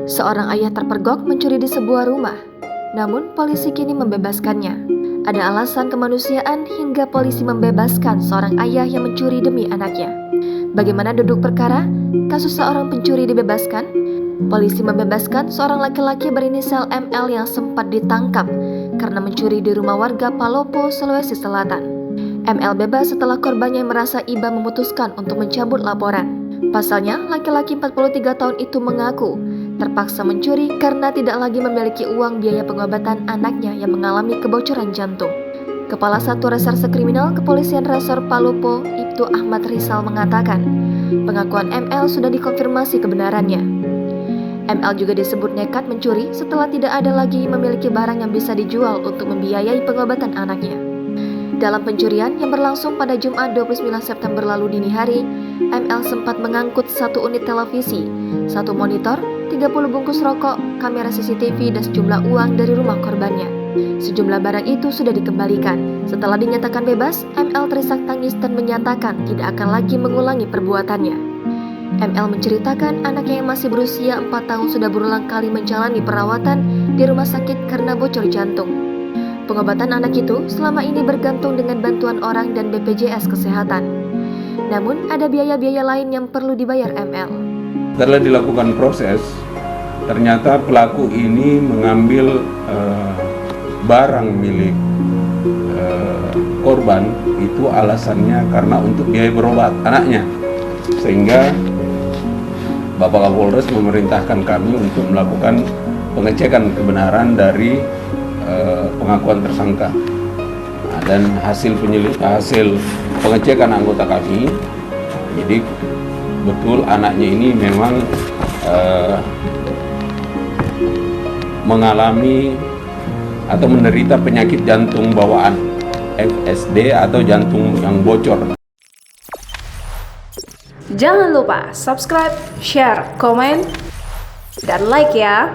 Seorang ayah terpergok mencuri di sebuah rumah, namun polisi kini membebaskannya. Ada alasan kemanusiaan hingga polisi membebaskan seorang ayah yang mencuri demi anaknya. Bagaimana duduk perkara? Kasus seorang pencuri dibebaskan. Polisi membebaskan seorang laki-laki berinisial ML yang sempat ditangkap karena mencuri di rumah warga Palopo, Sulawesi Selatan. ML bebas setelah korbannya merasa iba memutuskan untuk mencabut laporan. Pasalnya, laki-laki 43 tahun itu mengaku terpaksa mencuri karena tidak lagi memiliki uang biaya pengobatan anaknya yang mengalami kebocoran jantung. Kepala Satu Reserse Kriminal Kepolisian Resor Palopo, Ibtu Ahmad Rizal mengatakan, pengakuan ML sudah dikonfirmasi kebenarannya. ML juga disebut nekat mencuri setelah tidak ada lagi memiliki barang yang bisa dijual untuk membiayai pengobatan anaknya. Dalam pencurian yang berlangsung pada Jumat 29 September lalu dini hari, ML sempat mengangkut 1 unit televisi, 1 monitor, 30 bungkus rokok, kamera CCTV, dan sejumlah uang dari rumah korbannya. Sejumlah barang itu sudah dikembalikan. Setelah dinyatakan bebas, ML terisak tangis dan menyatakan tidak akan lagi mengulangi perbuatannya. ML menceritakan anaknya yang masih berusia 4 tahun sudah berulang kali menjalani perawatan di rumah sakit karena bocor jantung. Pengobatan anak itu selama ini bergantung dengan bantuan orang dan BPJS Kesehatan. Namun ada biaya-biaya lain yang perlu dibayar ML. Setelah dilakukan proses, ternyata pelaku ini mengambil barang milik korban itu alasannya karena untuk biaya berobat anaknya. Sehingga Bapak Kapolres memerintahkan kami untuk melakukan pengecekan kebenaran dari pengakuan tersangka. Dan hasil pengecekan anggota kami, jadi betul anaknya ini memang mengalami atau menderita penyakit jantung bawaan FSD atau jantung yang bocor. Jangan lupa subscribe, share, komen, dan like ya.